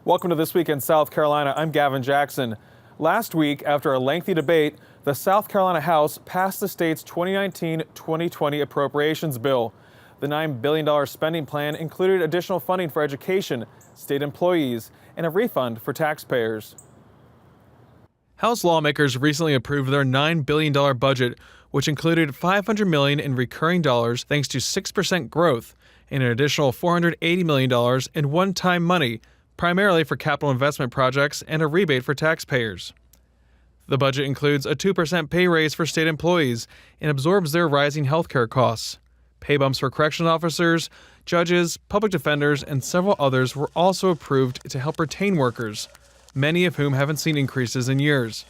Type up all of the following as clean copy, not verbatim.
Welcome to This Week in South Carolina. I'm Gavin Jackson. Last week, after a lengthy debate, the South Carolina House passed the state's 2019-2020 appropriations bill. The $9 billion spending plan included additional funding for education, state employees, and a refund for taxpayers. House lawmakers recently approved their $9 billion budget, which included $500 million in recurring dollars thanks to 6% growth and an additional $480 million in one-time money, primarily for capital investment projects and a rebate for taxpayers. The budget includes a 2% pay raise for state employees and absorbs their rising health care costs. Pay bumps for correctional officers, judges, public defenders, and several others were also approved to help retain workers, many of whom haven't seen increases in years.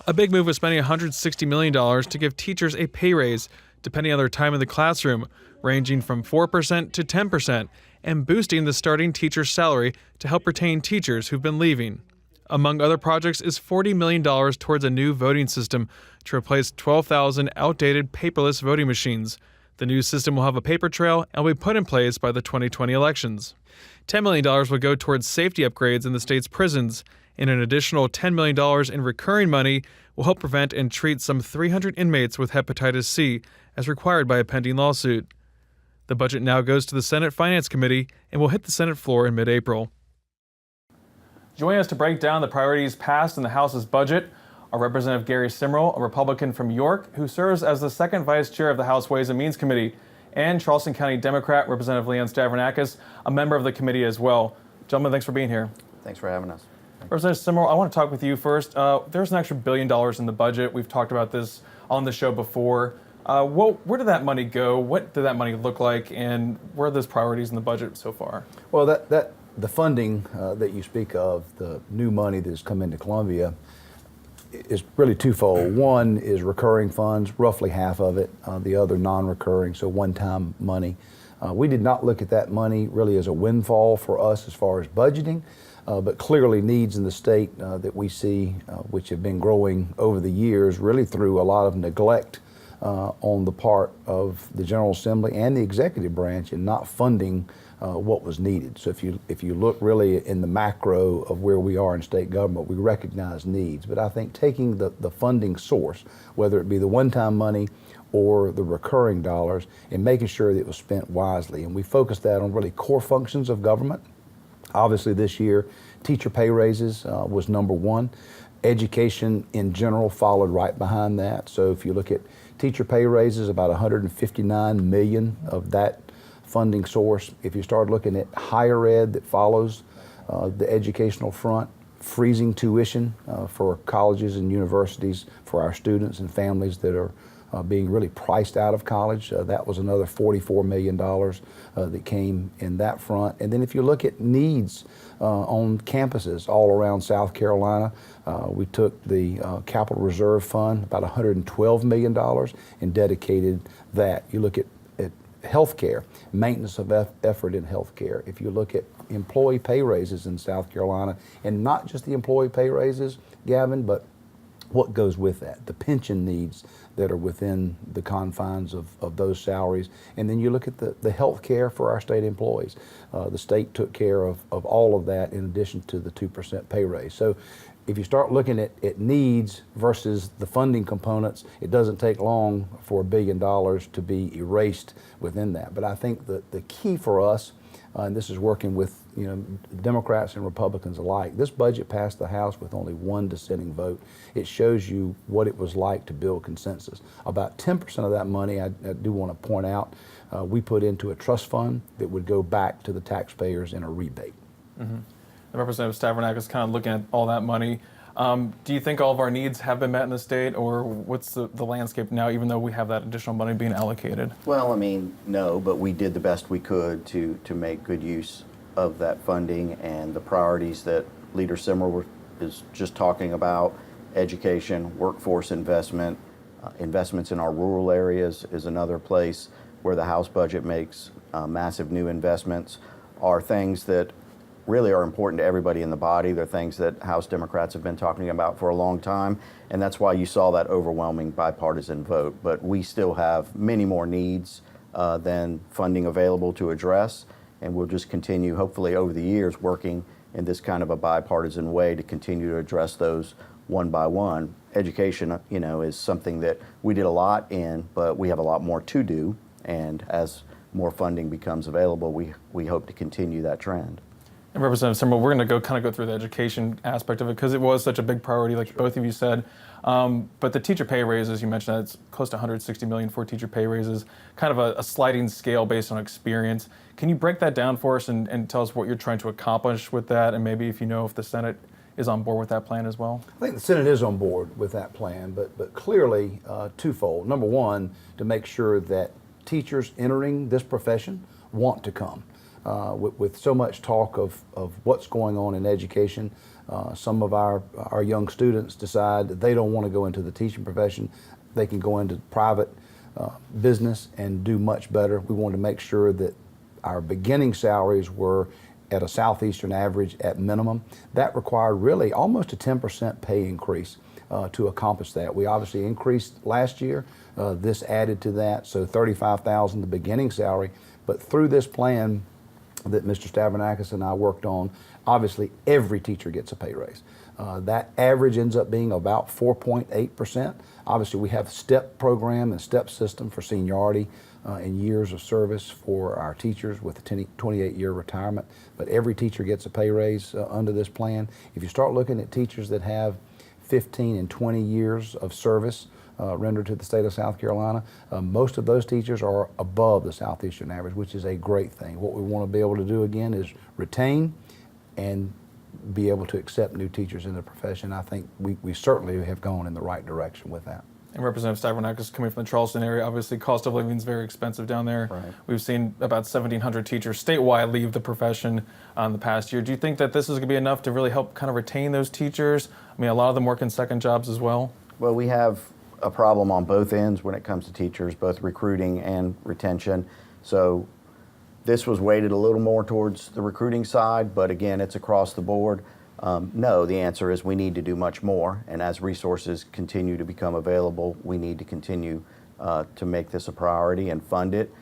A big move was spending $160 million to give teachers a pay raise, depending on their time in the classroom, ranging from 4% to 10%, and boosting the starting teacher's salary to help retain teachers who've been leaving. Among other projects is $40 million towards a new voting system to replace 12,000 outdated paperless voting machines. The new system will have a paper trail and will be put in place by the 2020 elections. $10 million will go towards safety upgrades in the state's prisons, and an additional $10 million in recurring money will help prevent and treat some 300 inmates with hepatitis C, as required by a pending lawsuit. The budget now goes to the Senate Finance Committee and will hit the Senate floor in mid-April. Joining us to break down the priorities passed in the House's budget are Representative Gary Simrill, a Republican from York, who serves as the second vice chair of the House Ways and Means Committee, and Charleston County Democrat Representative Stavrinakis, a member of the committee as well. Gentlemen, thanks for being here. Thanks for having us. Representative Simrill, I want to talk with you first. There's an extra $1 billion in the budget. We've talked about this on the show before. Where did that money go? What did that money look like? And where are those priorities in the budget so far? Well, the funding that you speak of, the new money that has come into Columbia, is really twofold. One is recurring funds, roughly half of it, the other non-recurring, so one-time money. We did not look at that money really as a windfall for us as far as budgeting, but clearly needs in the state that we see, which have been growing over the years, really through a lot of neglect on the part of the General Assembly and the executive branch in not funding what was needed. So if you look really in the macro of where we are in state government, we recognize needs. But I think taking the funding source, whether it be the one-time money or the recurring dollars, and making sure that it was spent wisely. And we focused that on really core functions of government. Obviously this year, teacher pay raises was number one. Education in general followed right behind that. So if you look at teacher pay raises, about $159 million of that funding source. If you start looking at higher ed that follows the educational front, freezing tuition for colleges and universities for our students and families that are being really priced out of college. That was another $44 million that came in that front. And then if you look at needs on campuses all around South Carolina, we took the Capital Reserve Fund, about $112 million, and dedicated that. You look at healthcare, maintenance of effort in healthcare. If you look at employee pay raises in South Carolina, and not just the employee pay raises, Gavin, but what goes with that, the pension needs that are within the confines of those salaries. And then you look at the health care for our state employees. The state took care of all of that in addition to the 2% pay raise. So if you start looking at needs versus the funding components, it doesn't take long for $1 billion to be erased within that. But I think the key for us, and this is working with Democrats and Republicans alike, this budget passed the House with only one dissenting vote. It shows you what it was like to build consensus. About 10% of that money, I do want to point out, we put into a trust fund that would go back to the taxpayers in a rebate. Mm-hmm. Representative Stavrinakis, kind of looking at all that money. Do you think all of our needs have been met in the state, or what's the landscape now, even though we have that additional money being allocated? Well, I mean, no, but we did the best we could to make good use of that funding and the priorities that Leader Simrill is just talking about: education, workforce investment, investments in our rural areas is another place where the House budget makes massive new investments, are things that really are important to everybody in the body. They're things that House Democrats have been talking about for a long time, and that's why you saw that overwhelming bipartisan vote. But we still have many more needs than funding available to address, and we'll just continue, hopefully over the years, working in this kind of a bipartisan way to continue to address those one by one. Education, is something that we did a lot in, but we have a lot more to do. And as more funding becomes available, we hope to continue that trend. And Representative Simrill, we're going to go through the education aspect of it because it was such a big priority, like both of you said. But the teacher pay raises, you mentioned that it's close to 160 million for teacher pay raises, kind of a sliding scale based on experience. Can you break that down for us and tell us what you're trying to accomplish with that, and maybe if the Senate is on board with that plan as well? I think the Senate is on board with that plan, but clearly twofold. Number one, to make sure that teachers entering this profession want to come. With so much talk of what's going on in education, some of our young students decide that they don't want to go into the teaching profession. They can go into private business and do much better. We wanted to make sure that our beginning salaries were at a southeastern average at minimum. That required really almost a 10% pay increase to accomplish that. We obviously increased last year. This added to that, so $35,000 the beginning salary. But through this plan that Mr. Stavrinakis and I worked on, obviously every teacher gets a pay raise. That average ends up being about 4.8%. Obviously we have a STEP program and STEP system for seniority and years of service for our teachers with a 28-year retirement. But every teacher gets a pay raise under this plan. If you start looking at teachers that have 15 and 20 years of service rendered to the state of South Carolina, most of those teachers are above the southeastern average, which is a great thing. What we want to be able to do again is retain and be able to accept new teachers in the profession. I think we certainly have gone in the right direction with that. And Representative Stavrinakis, coming from the Charleston area, obviously cost of living is very expensive down there. Right. We've seen about 1,700 teachers statewide leave the profession in the past year. Do you think that this is going to be enough to really help kind of retain those teachers? I mean, a lot of them work in second jobs as well. Well, we have a problem on both ends when it comes to teachers, both recruiting and retention. So this was weighted a little more towards the recruiting side, but again, it's across the board. No, the answer is we need to do much more, and as resources continue to become available, we need to continue to make this a priority and fund it.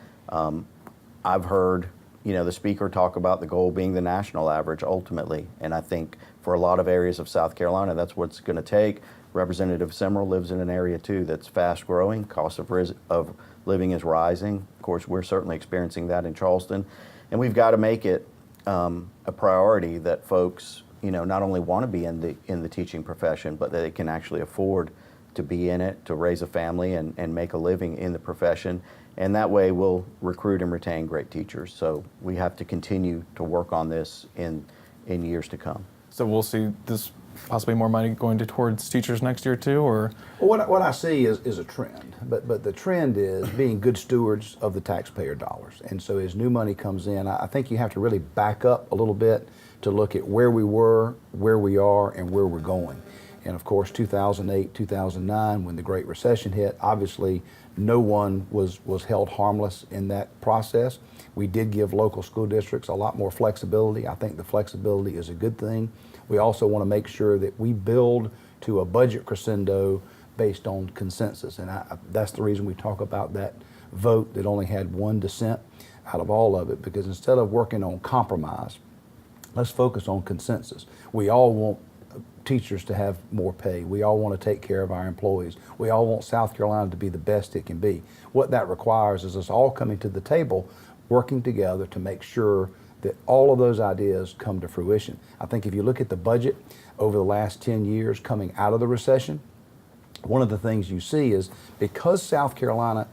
I've heard the speaker talk about the goal being the national average ultimately, and I think for a lot of areas of South Carolina, that's what it's going to take. Representative Simrill lives in an area too that's fast growing. Cost of living is rising. Of course, we're certainly experiencing that in Charleston, and we've got to make it a priority that folks not only want to be in the teaching profession, but that they can actually afford to be in it, to raise a family and make a living in the profession. And that way we'll recruit and retain great teachers. So we have to continue to work on this in years to come. So we'll see this possibly more money going towards teachers next year too, or? Well, what I see is a trend, but the trend is being good stewards of the taxpayer dollars. And so as new money comes in, I think you have to really back up a little bit to look at where we were, where we are, and where we're going. And of course, 2008, 2009, when the Great Recession hit, obviously no one was held harmless in that process. We did give local school districts a lot more flexibility. I think the flexibility is a good thing. We also want to make sure that we build to a budget crescendo based on consensus. And that's the reason we talk about that vote that only had one dissent out of all of it, because instead of working on compromise, let's focus on consensus. We all want teachers to have more pay. We all want to take care of our employees. We all want South Carolina to be the best it can be. What that requires is us all coming to the table, working together to make sure that all of those ideas come to fruition. I think if you look at the budget over the last 10 years coming out of the recession, one of the things you see is because South Carolina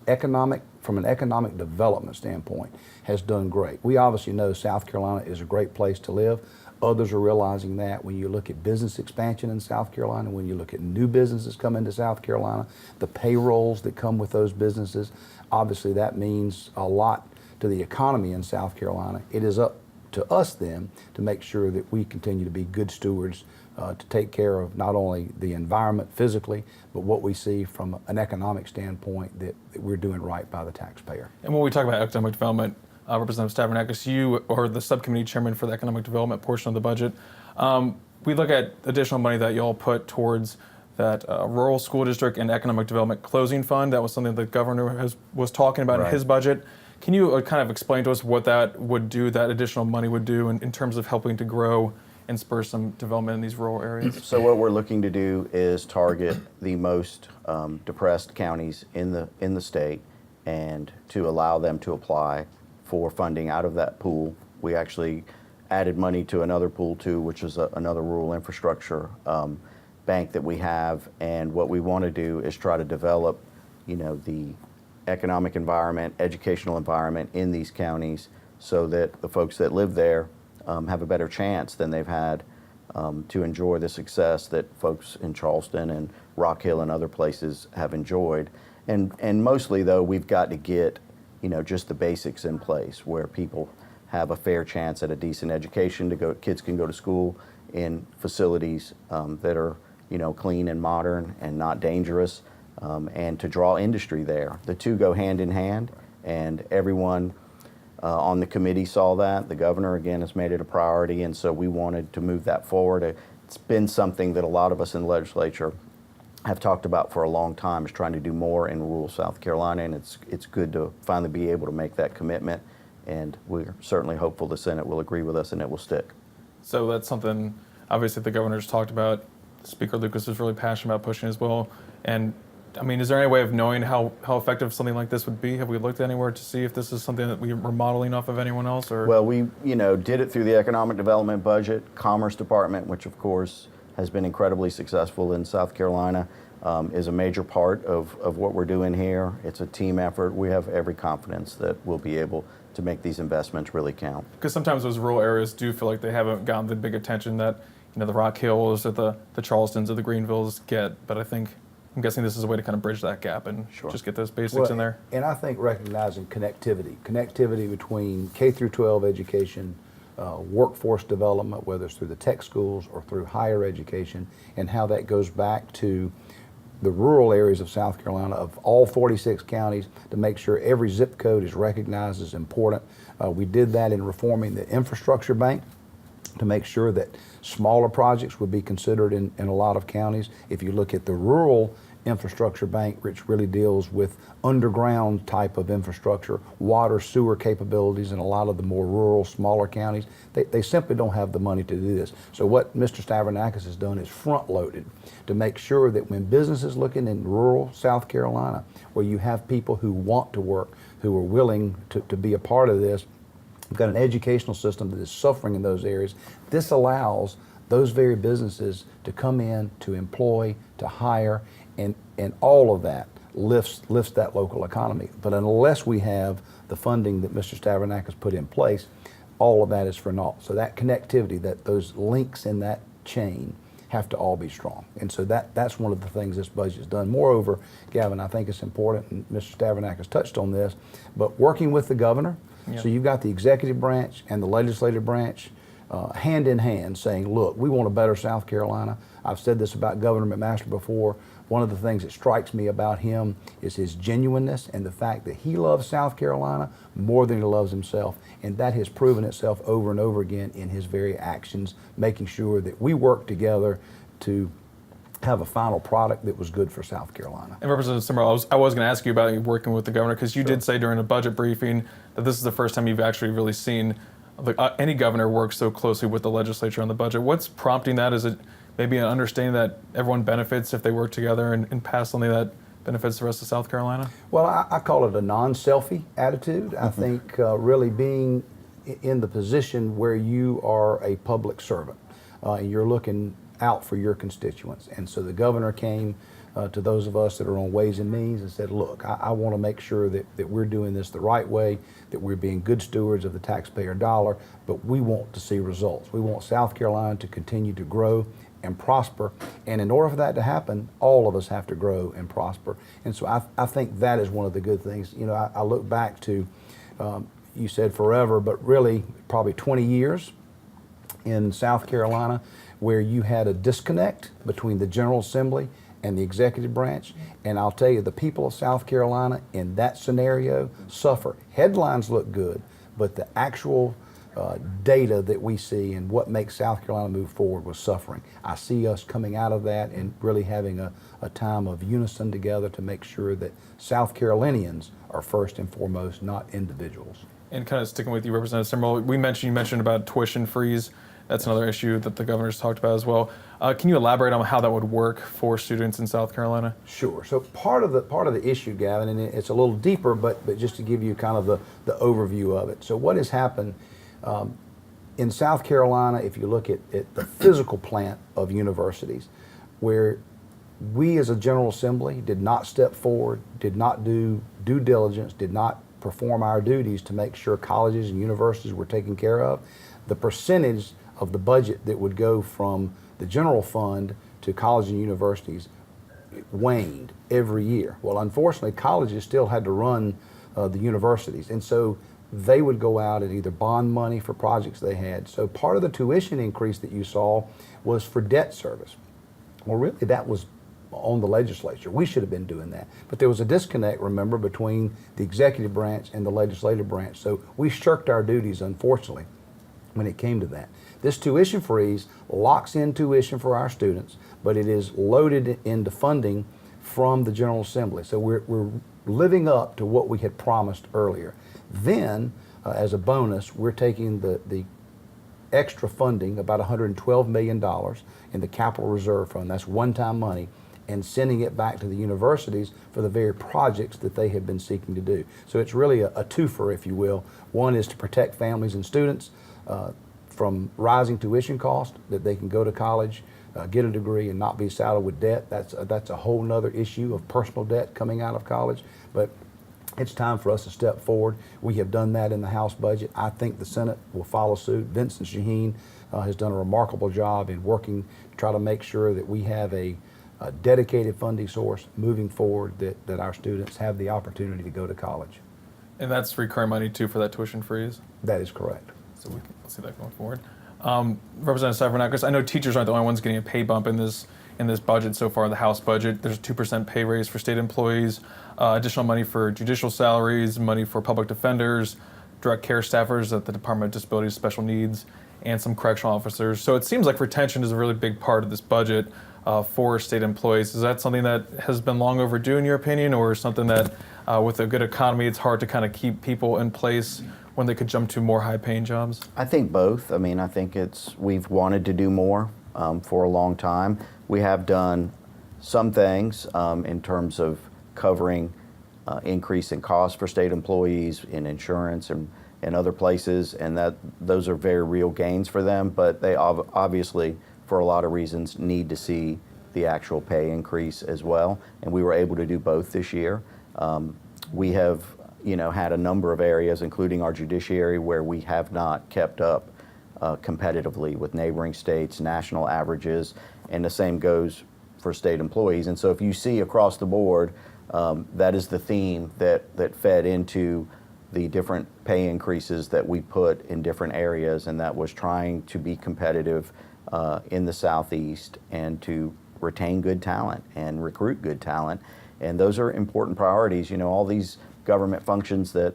from an economic development standpoint has done great. We obviously know South Carolina is a great place to live. Others are realizing that when you look at business expansion in South Carolina, when you look at new businesses coming to South Carolina, the payrolls that come with those businesses, obviously that means a lot to the economy in South Carolina. It is up to us then to make sure that we continue to be good stewards to take care of not only the environment physically, but what we see from an economic standpoint that we're doing right by the taxpayer. And when we talk about economic development, Representative Stavrinakis, you are the subcommittee chairman for the economic development portion of the budget. We look at additional money that you all put towards that rural school district and economic development closing fund. That was something the governor was talking about in his budget. Can you kind of explain to us what that would do, that additional money would do in terms of helping to grow and spur some development in these rural areas? So what we're looking to do is target the most depressed counties in the state, and to allow them to apply for funding out of that pool. We actually added money to another pool too, which is another rural infrastructure bank that we have. And what we want to do is try to develop, the economic environment, educational environment in these counties, so that the folks that live there have a better chance than they've had to enjoy the success that folks in Charleston and Rock Hill and other places have enjoyed. And mostly though, we've got to get, just the basics in place where people have a fair chance at a decent education to go. Kids can go to school in facilities that are, clean and modern and not dangerous, and to draw industry there. The two go hand in hand, and everyone on the committee saw that. The governor, again, has made it a priority, and so we wanted to move that forward. It's been something that a lot of us in the legislature have talked about for a long time, is trying to do more in rural South Carolina, and it's good to finally be able to make that commitment, and we're certainly hopeful the Senate will agree with us and it will stick. So that's something, obviously, the governor's talked about. Speaker Lucas is really passionate about pushing as well. And I mean, is there any way of knowing how effective something like this would be? Have we looked anywhere to see if this is something that we're modeling off of anyone else? Or? Well, we did it through the economic development budget, Commerce Department, which of course has been incredibly successful in South Carolina, is a major part of what we're doing here. It's a team effort. We have every confidence that we'll be able to make these investments really count. Because sometimes those rural areas do feel like they haven't gotten the big attention that the Rock Hills or the Charlestons or the Greenvilles get. But I'm guessing this is a way to kind of bridge that gap and just get those basics in there. And I think recognizing connectivity between K through 12 education, workforce development, whether it's through the tech schools or through higher education, and how that goes back to the rural areas of South Carolina, of all 46 counties, to make sure every zip code is recognized as important. We did that in reforming the infrastructure bank to make sure that smaller projects would be considered in a lot of counties. If you look at the rural infrastructure bank, which really deals with underground type of infrastructure, water, sewer capabilities in a lot of the more rural, smaller counties, they simply don't have the money to do this. So what Mr. Stavrinakis has done is front-loaded to make sure that when businesses looking in rural South Carolina, where you have people who want to work, who are willing to be a part of this, we've got an educational system that is suffering in those areas. This allows those very businesses to come in, to employ, to hire, and all of that lifts that local economy. But unless we have the funding that Mr. Stavrinakis put in place, all of that is for naught. So that connectivity, that those links in that chain have to all be strong. And so that's one of the things this budget has done. Moreover, Gavin, I think it's important, and Mr. Stavrinakis touched on this, but working with the governor, so you've got the executive branch and the legislative branch hand in hand saying, look, we want a better South Carolina. I've said this about Governor McMaster before. One of the things that strikes me about him is his genuineness and the fact that he loves South Carolina more than he loves himself. And that has proven itself over and over again in his very actions, making sure that we work together to have a final product that was good for South Carolina. And Representative Simrill, I was going to ask you about you working with the governor, because you did say during a budget briefing that this is the first time you've actually really seen any governor work so closely with the legislature on the budget. What's prompting that? Is it maybe an understanding that everyone benefits if they work together and pass something that benefits the rest of South Carolina? Well, I call it a non-selfie attitude. I think really being in the position where you are a public servant, and you're looking out for your constituents. And so the governor came to those of us that are on Ways and Means and said, look, I want to make sure that we're doing this the right way, that we're being good stewards of the taxpayer dollar, but we want to see results. We want South Carolina to continue to grow and prosper. And in order for that to happen, all of us have to grow and prosper. And so I think that is one of the good things. You know, I look back to, you said forever, but really probably 20 years in South Carolina where you had a disconnect between the General Assembly and the executive branch. And I'll tell you, the people of South Carolina in that scenario suffer. Headlines look good, but the actual data that we see and what makes South Carolina move forward was suffering. I see us coming out of that and really having a time of unison together to make sure that South Carolinians are first and foremost, not individuals. And kind of sticking with you, Representative Simrill, you mentioned about tuition freeze. That's another issue that the governor's talked about as well. Can you elaborate on how that would work for students in South Carolina? Sure. So part of the issue, Gavin, and it's a little deeper, but just to give you kind of the overview of it. So what has happened in South Carolina, if you look at the physical plant of universities, where we as a General Assembly did not step forward, did not do due diligence, did not perform our duties to make sure colleges and universities were taken care of, the percentage of the budget that would go from the general fund to colleges and universities waned every year. Well, unfortunately, colleges still had to run the universities, and so they would go out and either bond money for projects they had. So part of the tuition increase that you saw was for debt service. Well, really, that was on the legislature. We should have been doing that. But there was a disconnect, remember, between the executive branch and the legislative branch. So we shirked our duties, unfortunately, when it came to that. This tuition freeze locks in tuition for our students, but it is loaded into funding from the General Assembly. So we're living up to what we had promised earlier. Then, as a bonus, we're taking the extra funding, about $112 million in the Capital Reserve Fund, that's one-time money, and sending it back to the universities for the very projects that they have been seeking to do. So it's really a twofer, if you will. One is to protect families and students from rising tuition costs, that they can go to college, get a degree, and not be saddled with debt. That's a whole nother issue of personal debt coming out of college. But it's time for us to step forward. We have done that in the House budget. I think the Senate will follow suit. Vincent Shaheen has done a remarkable job in working to try to make sure that we have a dedicated funding source moving forward, that our students have the opportunity to go to college. And that's recurring money too for that tuition freeze? That is correct. So we'll see that going forward. Representative Stavrinakis, I know teachers aren't the only ones getting a pay bump in this budget so far, the House budget. There's a 2% pay raise for state employees, additional money for judicial salaries, money for public defenders, direct care staffers at the Department of Disabilities and Special Needs, and some correctional officers. So it seems like retention is a really big part of this budget for state employees. Is that something that has been long overdue in your opinion, or something that with a good economy it's hard to kind of keep people in place when they could jump to more high-paying jobs? I think both. I mean, I think we've wanted to do more for a long time. We have done some things in terms of covering increase in costs for state employees in insurance and other places, and those are very real gains for them, but they obviously, for a lot of reasons, need to see the actual pay increase as well, and we were able to do both this year. We have had a number of areas, including our judiciary, where we have not kept up competitively with neighboring states, national averages, and the same goes for state employees. And so if you see across the board, that is the theme that fed into the different pay increases that we put in different areas, and that was trying to be competitive in the Southeast and to retain good talent and recruit good talent. And those are important priorities. All these government functions that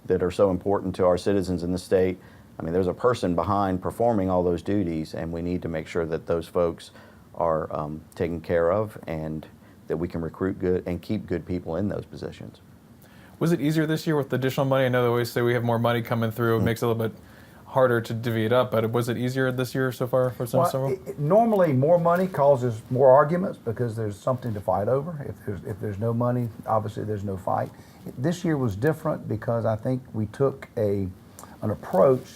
are so important to our citizens in the state, I mean, there's a person behind performing all those duties, and we need to make sure that those folks are taken care of and that we can recruit good and keep good people in those positions. Was it easier this year with the additional money? I know they always say we have more money coming through. It makes it a little bit harder to divvy it up, but was it easier this year so far for several? Normally, more money causes more arguments because there's something to fight over. If there's no money, obviously there's no fight. This year was different because I think we took an approach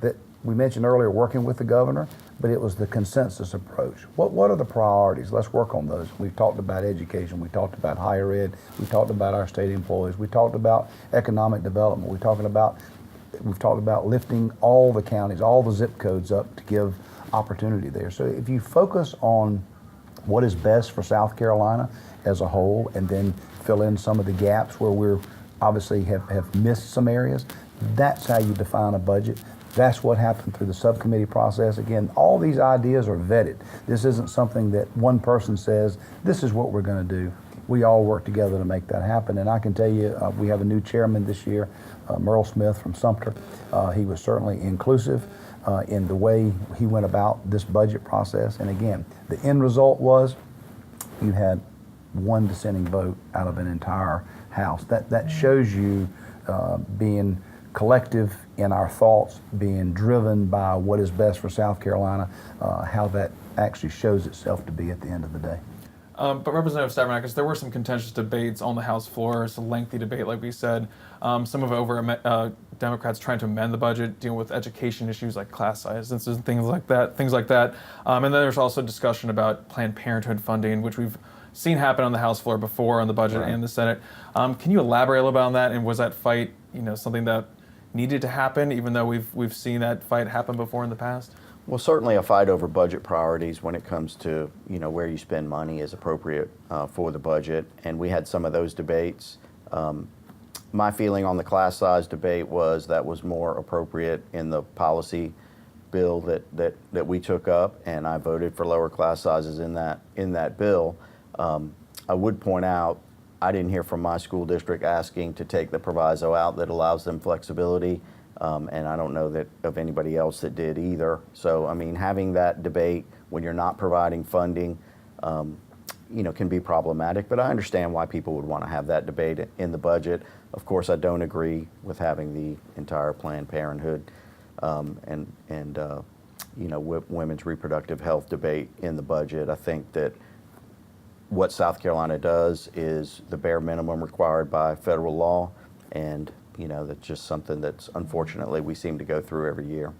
that we mentioned earlier, working with the governor, but it was the consensus approach. What are the priorities? Let's work on those. We've talked about education. We talked about higher ed. We talked about our state employees. We talked about economic development. We've talked about lifting all the counties, all the zip codes up to give opportunity there. So if you focus on what is best for South Carolina as a whole, and then fill in some of the gaps where we're obviously have missed some areas, that's how you define a budget. That's what happened through the subcommittee process. Again, all these ideas are vetted. This isn't something that one person says, this is what we're going to do. We all work together to make that happen. And I can tell you, we have a new chairman this year, Merle Smith from Sumter. He was certainly inclusive in the way he went about this budget process. And again, the end result was you had one dissenting vote out of an entire House. That shows you being collective in our thoughts, being driven by what is best for South Carolina, how that actually shows itself to be at the end of the day. But Representative Stavrinakis, there were some contentious debates on the House floor. It's a lengthy debate, like we said. Some of it over Democrats trying to amend the budget, dealing with education issues like class sizes and things like that. And then there's also discussion about Planned Parenthood funding, which we've seen happen on the House floor before on the budget and the Senate. Can you elaborate a little bit on that? And was that fight, something that needed to happen, even though we've seen that fight happen before in the past? Well, certainly a fight over budget priorities when it comes to where you spend money is appropriate for the budget, and we had some of those debates. My feeling on the class size debate was that was more appropriate in the policy bill that we took up, and I voted for lower class sizes in that bill. I would point out I didn't hear from my school district asking to take the proviso out that allows them flexibility. And I don't know that of anybody else that did either. So, I mean, having that debate when you're not providing funding, can be problematic. But I understand why people would want to have that debate in the budget. Of course, I don't agree with having the entire Planned Parenthood and women's reproductive health debate in the budget. I think that what South Carolina does is the bare minimum required by federal law, and that's just something that's unfortunately we seem to go through every year.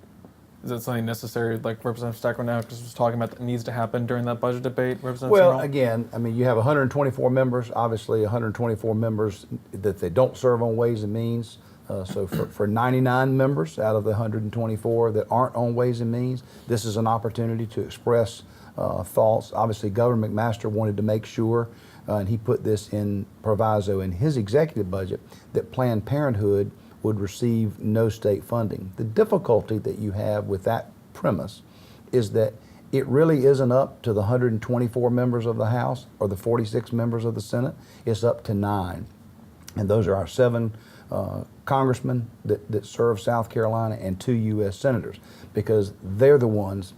Is that something necessary, like Representative Stavrinakis was talking about, that needs to happen during that budget debate, Representative Well, Simrill? again, I mean, you have 124 members, obviously 124 members that they don't serve on Ways and Means. So for 99 members out of the 124 that aren't on Ways and Means, this is an opportunity to express thoughts. Obviously, Governor McMaster wanted to make sure, and he put this in proviso in his executive budget, that Planned Parenthood would receive no state funding. The difficulty that you have with that premise is that it really isn't up to the 124 members of the House or the 46 members of the Senate. It's up to 9. And those are our 7 congressmen that serve South Carolina and 2 U.S. senators, because they're the ones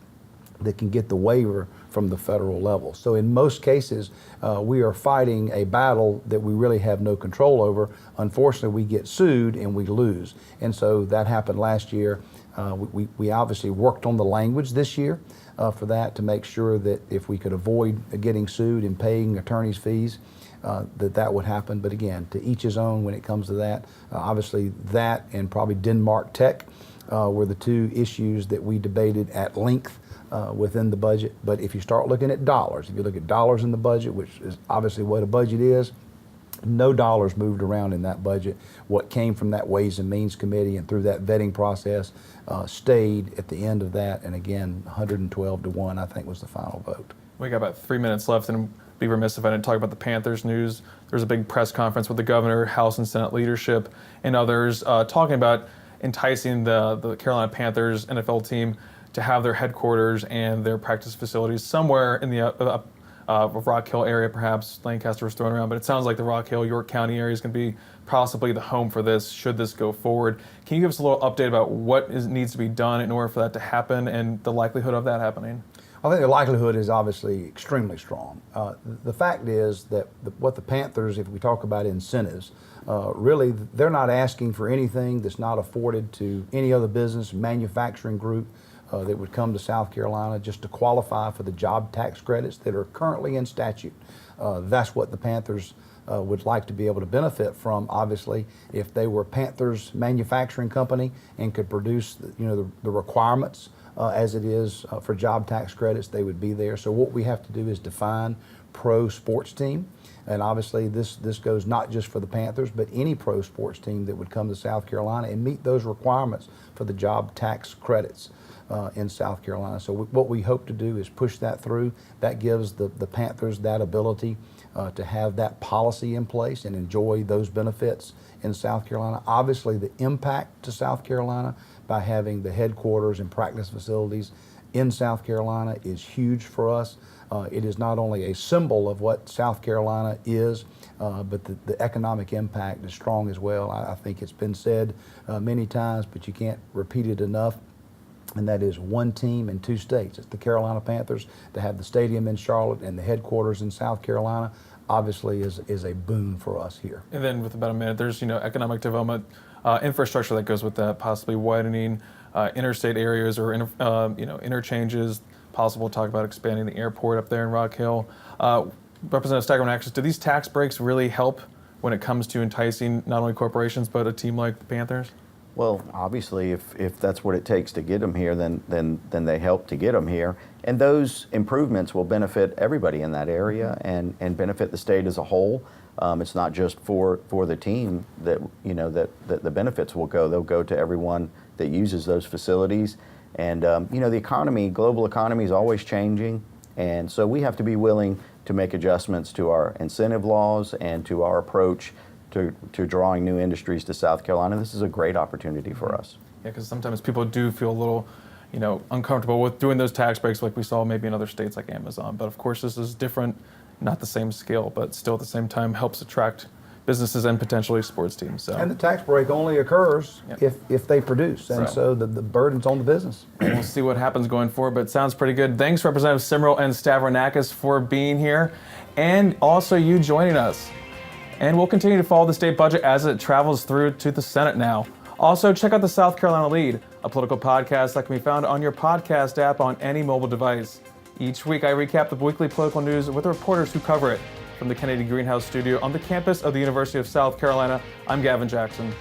that can get the waiver from the federal level. So in most cases, we are fighting a battle that we really have no control over. Unfortunately, we get sued and we lose. And so that happened last year. We obviously worked on the language this year for that, to make sure that if we could avoid getting sued and paying attorneys' fees, that would happen. But again, to each his own when it comes to that. Obviously that and probably Denmark Tech were the 2 issues that we debated at length within the budget. But if you start looking at dollars, if you look at dollars in the budget, which is obviously what a budget is, no dollars moved around in that budget. What came from that Ways and Means Committee and through that vetting process stayed at the end of that. And again, 112-1, I think, was the final vote. We got about 3 minutes left, and I'd be remiss if I didn't talk about the Panthers news. There's a big press conference with the governor, House and Senate leadership, and others talking about enticing the Carolina Panthers NFL team to have their headquarters and their practice facilities somewhere in the Rock Hill area, perhaps. Lancaster was thrown around, but it sounds like the Rock Hill, York County area is going to be possibly the home for this, should this go forward. Can you give us a little update about what needs to be done in order for that to happen and the likelihood of that happening? I think the likelihood is obviously extremely strong. The fact is that what the Panthers, if we talk about incentives, really they're not asking for anything that's not afforded to any other business, manufacturing group that would come to South Carolina just to qualify for the job tax credits that are currently in statute. That's what the Panthers would like to be able to benefit from. Obviously, if they were Panthers manufacturing company and could produce the requirements as it is for job tax credits, they would be there. So what we have to do is define pro sports team. And obviously this goes not just for the Panthers, but any pro sports team that would come to South Carolina and meet those requirements for the job tax credits in South Carolina. So what we hope to do is push that through. That gives the Panthers that ability to have that policy in place and enjoy those benefits in South Carolina. Obviously the impact to South Carolina by having the headquarters and practice facilities in South Carolina is huge for us. It is not only a symbol of what South Carolina is, but the economic impact is strong as well. I think it's been said many times, but you can't repeat it enough. And that is one team in 2 states. It's the Carolina Panthers to have the stadium in Charlotte and the headquarters in South Carolina. obviously is a boon for us here. And then with about a minute, there's economic development, infrastructure that goes with that, possibly widening interstate areas or interchanges. Possible talk about expanding the airport up there in Rock Hill. Representative Stavrinakis, do these tax breaks really help when it comes to enticing not only corporations but a team like the Panthers? Well, obviously, if that's what it takes to get them here, then they help to get them here, and those improvements will benefit everybody in that area and benefit the state as a whole. It's not just for the team that that the benefits will go. They'll go to everyone that uses those facilities, and the economy, global economy, is always changing, and so we have to be willing to make adjustments to our incentive laws and to our approach to drawing new industries to South Carolina. This is a great opportunity for us. Yeah, because sometimes people do feel a little, uncomfortable with doing those tax breaks like we saw maybe in other states like Amazon. But of course, this is different, not the same scale, but still at the same time helps attract businesses and potentially sports teams. So. And the tax break only occurs if they produce, and so the burden's on the business. And we'll see what happens going forward, but it sounds pretty good. Thanks, Representative Simrill and Stavrinakis, for being here, and also you joining us. And we'll continue to follow the state budget as it travels through to the Senate now. Also, check out the South Carolina Lead, a political podcast that can be found on your podcast app on any mobile device. Each week, I recap the weekly political news with the reporters who cover it. From the Kennedy Greenhouse studio on the campus of the University of South Carolina, I'm Gavin Jackson.